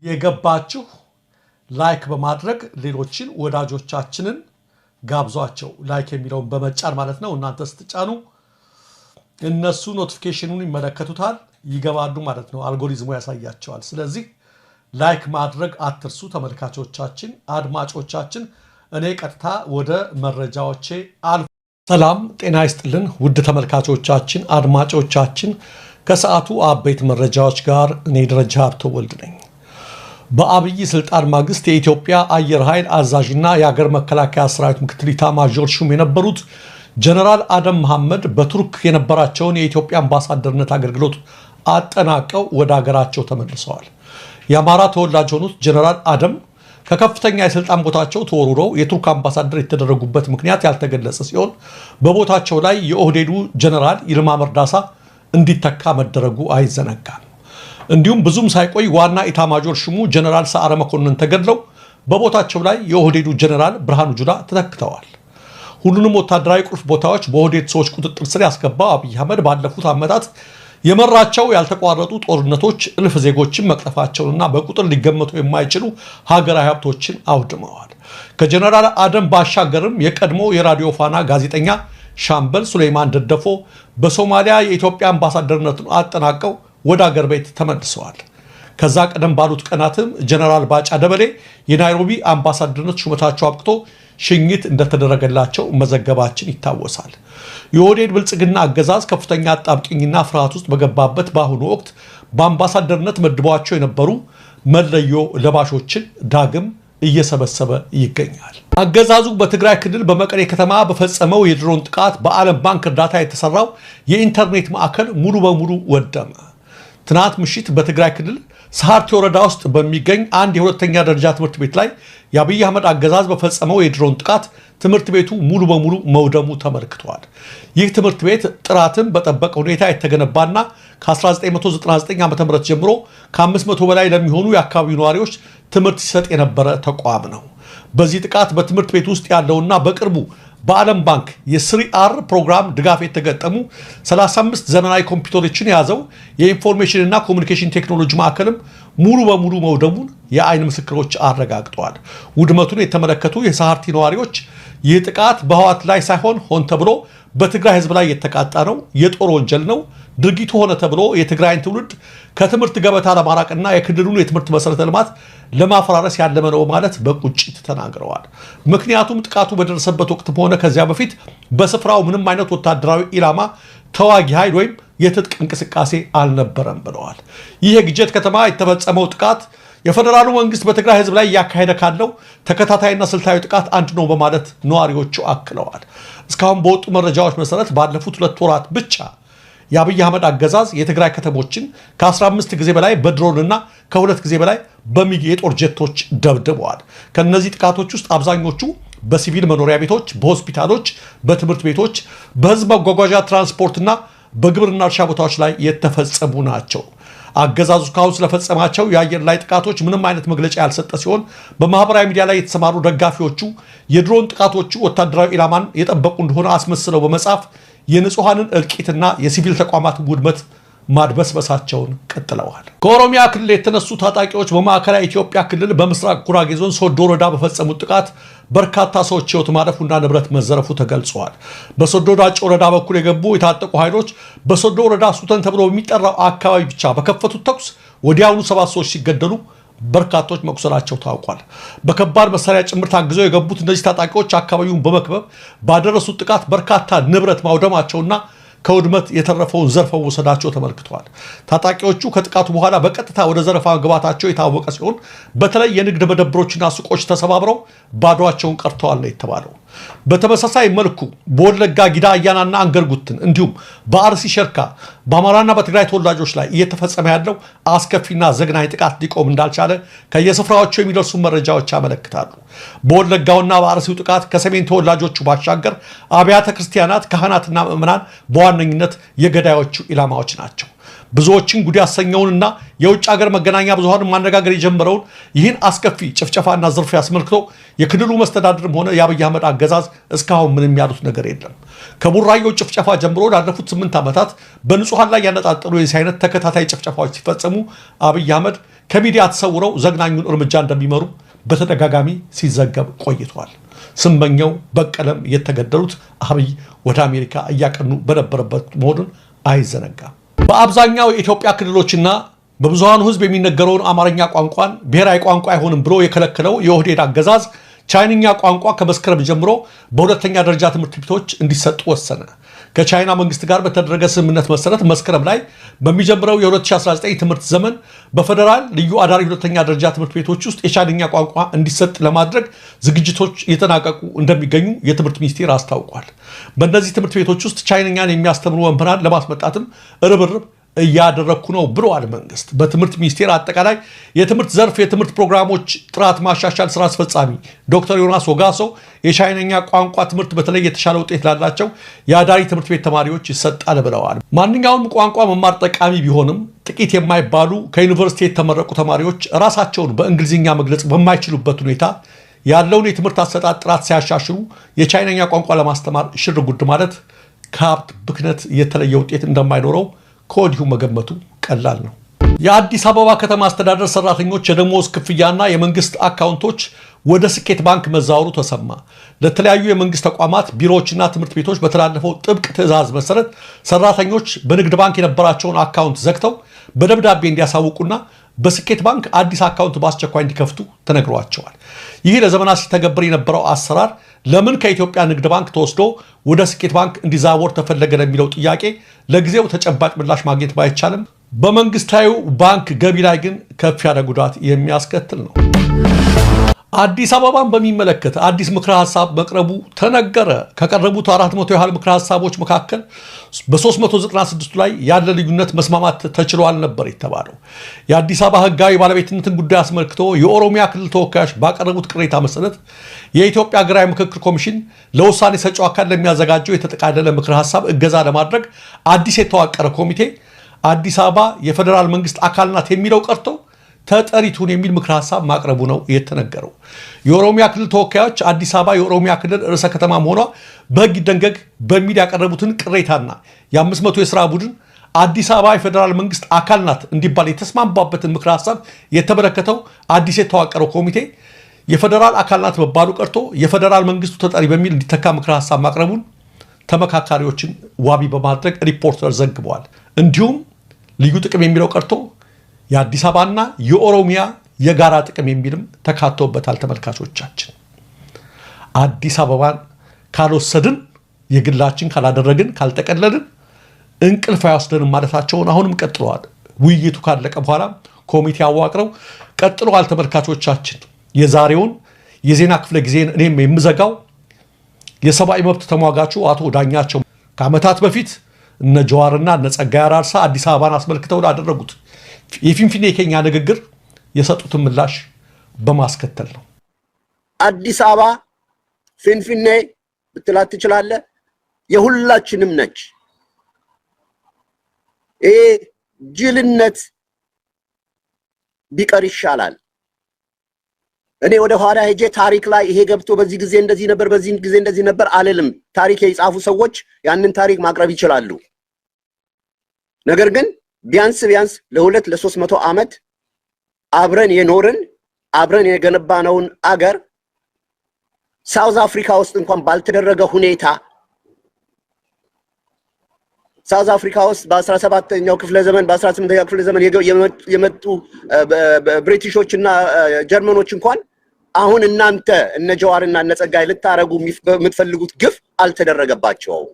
የገባችሁ ላይክ በማድረግ ሌሎችን ወዳጆቻችንን ጋብዟቸው። ላይክ የሚለውን በመጫን ማለት ነው። እናንተ ስትጫኑ እነሱ ኖቲፊኬሽኑን ይመለከቱታል፣ ይገባሉ ማለት ነው። አልጎሪዝሙ ያሳያቸዋል። ስለዚህ ላይክ ማድረግ አትርሱ ተመልካቾቻችን፣ አድማጮቻችን። እኔ ቀጥታ ወደ መረጃዎቼ አልፎ ሰላም ጤና ይስጥልን ውድ ተመልካቾቻችን፣ አድማጮቻችን። ከሰዓቱ አበይት መረጃዎች ጋር እኔ ደረጃ ሀብተወልድ ነኝ። በአብይ ስልጣን ማግስት የኢትዮጵያ አየር ኃይል አዛዥና የሀገር መከላከያ ሰራዊት ምክትል ኢታማዦር ሹም የነበሩት ጀነራል አደም መሐመድ በቱርክ የነበራቸውን የኢትዮጵያ አምባሳደርነት አገልግሎት አጠናቀው ወደ ሀገራቸው ተመልሰዋል። የአማራ ተወላጅ የሆኑት ጀነራል አደም ከከፍተኛ የስልጣን ቦታቸው ተወርውረው የቱርክ አምባሳደር የተደረጉበት ምክንያት ያልተገለጸ ሲሆን በቦታቸው ላይ የኦህዴዱ ጀነራል ይልማ መርዳሳ እንዲተካ መደረጉ አይዘነጋም። እንዲሁም ብዙም ሳይቆይ ዋና ኢታማጆር ሹሙ ጀነራል ሰዓረ መኮንን ተገድለው በቦታቸው ላይ የኦህዴዱ ጀነራል ብርሃኑ ጁላ ተተክተዋል። ሁሉንም ወታደራዊ ቁልፍ ቦታዎች በኦህዴድ ሰዎች ቁጥጥር ስር ያስገባው አብይ አህመድ ባለፉት ዓመታት የመራቸው ያልተቋረጡ ጦርነቶች እልፍ ዜጎችን መቅጠፋቸውንና በቁጥር ሊገመቱ የማይችሉ ሀገራዊ ሀብቶችን አውድመዋል። ከጀነራል አደም ባሻገርም የቀድሞ የራዲዮ ፋና ጋዜጠኛ ሻምበል ሱሌይማን ደደፎ በሶማሊያ የኢትዮጵያ አምባሳደርነቱን አጠናቀው ወደ አገር ቤት ተመልሰዋል። ከዛ ቀደም ባሉት ቀናትም ጀነራል ባጫ ደበሌ የናይሮቢ አምባሳደርነት ሹመታቸው አብቅቶ ሽኝት እንደተደረገላቸው መዘገባችን ይታወሳል። የኦህዴድ ብልጽግና አገዛዝ ከፍተኛ አጣብቂኝና ፍርሃት ውስጥ በገባበት በአሁኑ ወቅት በአምባሳደርነት መድቧቸው የነበሩ መለዮ ለባሾችን ዳግም እየሰበሰበ ይገኛል። አገዛዙ በትግራይ ክልል በመቀሌ ከተማ በፈጸመው የድሮን ጥቃት በዓለም ባንክ እርዳታ የተሰራው የኢንተርኔት ማዕከል ሙሉ በሙሉ ወደመ። ትናንት ምሽት በትግራይ ክልል ሰሃርቲ ወረዳ ውስጥ በሚገኝ አንድ የሁለተኛ ደረጃ ትምህርት ቤት ላይ የአብይ አህመድ አገዛዝ በፈጸመው የድሮን ጥቃት ትምህርት ቤቱ ሙሉ በሙሉ መውደሙ ተመልክቷል። ይህ ትምህርት ቤት ጥራትን በጠበቀ ሁኔታ የተገነባና ከ1999 ዓ.ም ጀምሮ ከ500 በላይ ለሚሆኑ የአካባቢው ነዋሪዎች ትምህርት ሲሰጥ የነበረ ተቋም ነው። በዚህ ጥቃት በትምህርት ቤት ውስጥ ያለውና በቅርቡ በዓለም ባንክ የ3R ፕሮግራም ድጋፍ የተገጠሙ 35 ዘመናዊ ኮምፒውተሮችን የያዘው የኢንፎርሜሽንና ኮሚኒኬሽን ቴክኖሎጂ ማዕከልም ሙሉ በሙሉ መውደሙን የአይን ምስክሮች አረጋግጠዋል። ውድመቱን የተመለከቱ የሰሃርቲ ነዋሪዎች ይህ ጥቃት በህወሓት ላይ ሳይሆን ሆን ተብሎ በትግራይ ህዝብ ላይ የተቃጣ ነው፣ የጦር ወንጀል ነው፣ ድርጊቱ ሆነ ተብሎ የትግራይን ትውልድ ከትምህርት ገበታ ለማራቅና የክልሉን የትምህርት መሰረተ ልማት ለማፈራረስ ያለመ ነው ማለት በቁጭት ተናግረዋል። ምክንያቱም ጥቃቱ በደረሰበት ወቅትም ሆነ ከዚያ በፊት በስፍራው ምንም አይነት ወታደራዊ ኢላማ፣ ተዋጊ ኃይል ወይም የትጥቅ እንቅስቃሴ አልነበረም ብለዋል። ይህ የግጀት ከተማ የተፈጸመው ጥቃት የፌደራሉ መንግስት በትግራይ ህዝብ ላይ እያካሄደ ካለው ተከታታይና ስልታዊ ጥቃት አንዱ ነው በማለት ነዋሪዎቹ አክለዋል። እስካሁን በወጡ መረጃዎች መሰረት ባለፉት 2 ወራት ብቻ የአብይ አህመድ አገዛዝ የትግራይ ከተሞችን ከ15 ጊዜ በላይ በድሮንና ከ2 ጊዜ በላይ በሚግ የጦር ጀቶች ደብድበዋል። ከነዚህ ጥቃቶች ውስጥ አብዛኞቹ በሲቪል መኖሪያ ቤቶች፣ በሆስፒታሎች፣ በትምህርት ቤቶች፣ በህዝብ መጓጓዣ ትራንስፖርትና በግብርና እርሻ ቦታዎች ላይ የተፈጸሙ ናቸው። አገዛዙ እስካሁን ስለፈጸማቸው የአየር ላይ ጥቃቶች ምንም አይነት መግለጫ ያልሰጠ ሲሆን በማህበራዊ ሚዲያ ላይ የተሰማሩ ደጋፊዎቹ የድሮን ጥቃቶቹ ወታደራዊ ኢላማን የጠበቁ እንደሆነ አስመስለው በመጻፍ የንጹሃንን እልቂትና የሲቪል ተቋማት ውድመት ማድበስበሳቸውን ቀጥለዋል። ከኦሮሚያ ክልል የተነሱ ታጣቂዎች በማዕከላዊ ኢትዮጵያ ክልል በምስራቅ ጉራጌ ዞን ሶዶ ወረዳ በፈጸሙት ጥቃት በርካታ ሰዎች ህይወት ማለፉና ንብረት መዘረፉ ተገልጿል። በሶዶ ዳጭ ወረዳ በኩል የገቡ የታጠቁ ኃይሎች በሶዶ ወረዳ ሱተን ተብሎ በሚጠራው አካባቢ ብቻ በከፈቱት ተኩስ ወዲያውኑ 7 ሰዎች ሲገደሉ በርካቶች መቁሰላቸው ታውቋል። በከባድ መሳሪያ ጭምር ታግዘው የገቡት እነዚህ ታጣቂዎች አካባቢውን በመክበብ ባደረሱት ጥቃት በርካታ ንብረት ማውደማቸውና ከውድመት የተረፈውን ዘርፈው ወሰዳቸው ተመልክቷል። ታጣቂዎቹ ከጥቃቱ በኋላ በቀጥታ ወደ ዘረፋ መግባታቸው የታወቀ ሲሆን በተለይ የንግድ መደብሮችና ሱቆች ተሰባብረው ባዶአቸውን ቀርተዋል ነው የተባለው። በተመሳሳይ መልኩ በወለጋ ጊዳ አያናና አንገርጉትን እንዲሁም በአርሲ ሸርካ በአማራና በትግራይ ተወላጆች ላይ እየተፈጸመ ያለው አስከፊና ዘግናኝ ጥቃት ሊቆም እንዳልቻለ ከየስፍራዎቹ የሚደርሱ መረጃዎች ያመለክታሉ። በወለጋውና በአርሲው ጥቃት ከሰሜን ተወላጆቹ ባሻገር አብያተ ክርስቲያናት፣ ካህናትና ምዕመናን በዋነኝነት የገዳዮቹ ኢላማዎች ናቸው። ብዙዎችን ጉድ ያሰኘውንና የውጭ ሀገር መገናኛ ብዙሃን ማነጋገር የጀመረውን ይህን አስከፊ ጭፍጨፋና ዝርፊያ አስመልክቶ የክልሉ መስተዳድርም ሆነ የአብይ አህመድ አገዛዝ እስካሁን ምንም ያሉት ነገር የለም። ከቡራዮ ጭፍጨፋ ጀምሮ ላለፉት 8 ዓመታት በንጹሃን ላይ ያነጣጠሩ የዚህ አይነት ተከታታይ ጭፍጨፋዎች ሲፈጸሙ አብይ አህመድ ከሚዲያ ተሰውረው ዘግናኙን እርምጃ እንደሚመሩ በተደጋጋሚ ሲዘገብ ቆይቷል። ስመኘው በቀለም የተገደሉት አብይ ወደ አሜሪካ እያቀኑ በነበረበት መሆኑን አይዘነጋም። በአብዛኛው የኢትዮጵያ ክልሎችና በብዙሃኑ ህዝብ የሚነገረውን አማርኛ ቋንቋን ብሔራዊ ቋንቋ አይሆንም ብሎ የከለከለው የኦህዴድ አገዛዝ ቻይንኛ ቋንቋ ከመስከረም ጀምሮ በሁለተኛ ደረጃ ትምህርት ቤቶች እንዲሰጡ ወሰነ። ከቻይና መንግስት ጋር በተደረገ ስምምነት መሰረት መስከረም ላይ በሚጀምረው የ2019 ትምህርት ዘመን በፌደራል ልዩ አዳሪ ሁለተኛ ደረጃ ትምህርት ቤቶች ውስጥ የቻይንኛ ቋንቋ እንዲሰጥ ለማድረግ ዝግጅቶች እየተናቀቁ እንደሚገኙ የትምህርት ሚኒስቴር አስታውቋል። በእነዚህ ትምህርት ቤቶች ውስጥ ቻይንኛን የሚያስተምሩ መምህራን ለማስመጣትም ርብርብ እያደረኩ ነው ብለዋል መንግስት። በትምህርት ሚኒስቴር አጠቃላይ የትምህርት ዘርፍ የትምህርት ፕሮግራሞች ጥራት ማሻሻል ስራ አስፈጻሚ ዶክተር ዮናስ ወጋሶ የቻይንኛ ቋንቋ ትምህርት በተለይ የተሻለ ውጤት ላላቸው የአዳሪ ትምህርት ቤት ተማሪዎች ይሰጣል ብለዋል። ማንኛውም ቋንቋ መማር ጠቃሚ ቢሆንም ጥቂት የማይባሉ ከዩኒቨርሲቲ የተመረቁ ተማሪዎች ራሳቸውን በእንግሊዝኛ መግለጽ በማይችሉበት ሁኔታ ያለውን የትምህርት አሰጣጥ ጥራት ሲያሻሽሉ የቻይንኛ ቋንቋ ለማስተማር ሽር ጉድ ማለት ከሀብት ብክነት የተለየ ውጤት እንደማይኖረው ከወዲሁ መገመቱ ቀላል ነው። የአዲስ አበባ ከተማ አስተዳደር ሰራተኞች የደሞዝ ክፍያና የመንግስት አካውንቶች ወደ ስኬት ባንክ መዛወሩ ተሰማ። ለተለያዩ የመንግስት ተቋማት ቢሮዎችና ትምህርት ቤቶች በተላለፈው ጥብቅ ትዕዛዝ መሰረት ሰራተኞች በንግድ ባንክ የነበራቸውን አካውንት ዘግተው በደብዳቤ እንዲያሳውቁና በስኬት ባንክ አዲስ አካውንት በአስቸኳይ እንዲከፍቱ ተነግሯቸዋል። ይህ ለዘመናት ሲተገበር የነበረው አሰራር ለምን ከኢትዮጵያ ንግድ ባንክ ተወስዶ ወደ ስኬት ባንክ እንዲዛወር ተፈለገ ለሚለው ጥያቄ ለጊዜው ተጨባጭ ምላሽ ማግኘት ባይቻልም በመንግስታዊ ባንክ ገቢ ላይ ግን ከፍ ያለ ጉዳት የሚያስከትል ነው። አዲስ አበባን በሚመለከት አዲስ ምክረ ሐሳብ መቅረቡ ተነገረ። ከቀረቡት 400 ያህል ምክረ ሐሳቦች መካከል በ396 ላይ ያለ ልዩነት መስማማት ተችሏል ነበር የተባለው። የአዲስ አበባ ህጋዊ ባለቤትነትን ጉዳይ አስመልክቶ የኦሮሚያ ክልል ተወካዮች ባቀረቡት ቅሬታ መሰረት የኢትዮጵያ ሀገራዊ ምክክር ኮሚሽን ለውሳኔ ሰጪው አካል ለሚያዘጋጀው የተጠቃለለ ምክረ ሐሳብ እገዛ ለማድረግ አዲስ የተዋቀረ ኮሚቴ አዲስ አበባ የፌደራል መንግስት አካል ናት የሚለው ቀርቶ ተጠሪቱን የሚል ምክረ ሐሳብ ማቅረቡ ነው የተነገረው። የኦሮሚያ ክልል ተወካዮች አዲስ አበባ የኦሮሚያ ክልል ርዕሰ ከተማ መሆኗ በህግ ይደንገግ በሚል ያቀረቡትን ቅሬታና የ500 የሥራ ቡድን አዲስ አበባ የፌደራል መንግስት አካል ናት እንዲባል የተስማማበትን ምክረ ሐሳብ የተመለከተው አዲስ የተዋቀረው ኮሚቴ የፌደራል አካል ናት መባሉ ቀርቶ የፌደራል መንግስቱ ተጠሪ በሚል እንዲተካ ምክረ ሐሳብ ማቅረቡን ተመካካሪዎችን ዋቢ በማድረግ ሪፖርተር ዘግበዋል። እንዲሁም ልዩ ጥቅም የሚለው ቀርቶ የአዲስ አበባና የኦሮሚያ የጋራ ጥቅም የሚልም ተካቶበታል። ተመልካቾቻችን አዲስ አበባን ካልወሰድን የግላችን ካላደረግን ካልጠቀለልን እንቅልፍ አይወስደንም ማለታቸውን አሁንም ቀጥለዋል። ውይይቱ ካለቀ በኋላ ኮሚቴ አዋቅረው ቀጥለዋል። ተመልካቾቻችን የዛሬውን የዜና ክፍለ ጊዜን እኔም የምዘጋው የሰብአዊ መብት ተሟጋቹ አቶ ዳኛቸው ከዓመታት በፊት እነ ጀዋርና እነ ጸጋዬ አራርሳ አዲስ አበባን አስመልክተው ላደረጉት የፊንፊኔ የኬኛ ንግግር የሰጡትን ምላሽ በማስከተል ነው። አዲስ አበባ ፊንፊኔ ብትላት ትችላለህ፣ የሁላችንም ነች። ይሄ ጅልነት ቢቀር ይሻላል። እኔ ወደ ኋላ ሄጄ ታሪክ ላይ ይሄ ገብቶ በዚህ ጊዜ እንደዚህ ነበር፣ በዚህ ጊዜ እንደዚህ ነበር አልልም። ታሪክ የጻፉ ሰዎች ያንን ታሪክ ማቅረብ ይችላሉ። ነገር ግን ቢያንስ ለ200-300 ዓመት አብረን የኖርን አብረን የገነባነውን አገር ሳውዝ አፍሪካ ውስጥ እንኳን ባልተደረገ ሁኔታ ሳውዝ አፍሪካ ውስጥ በ17ኛው ክፍለ ዘመን በ18ኛው ክፍለ ዘመን የመጡ ብሪቲሾችና ጀርመኖች እንኳን አሁን እናንተ እነ ጀዋርና እነ ጸጋይ ልታረጉ የምትፈልጉት ግፍ አልተደረገባቸውም።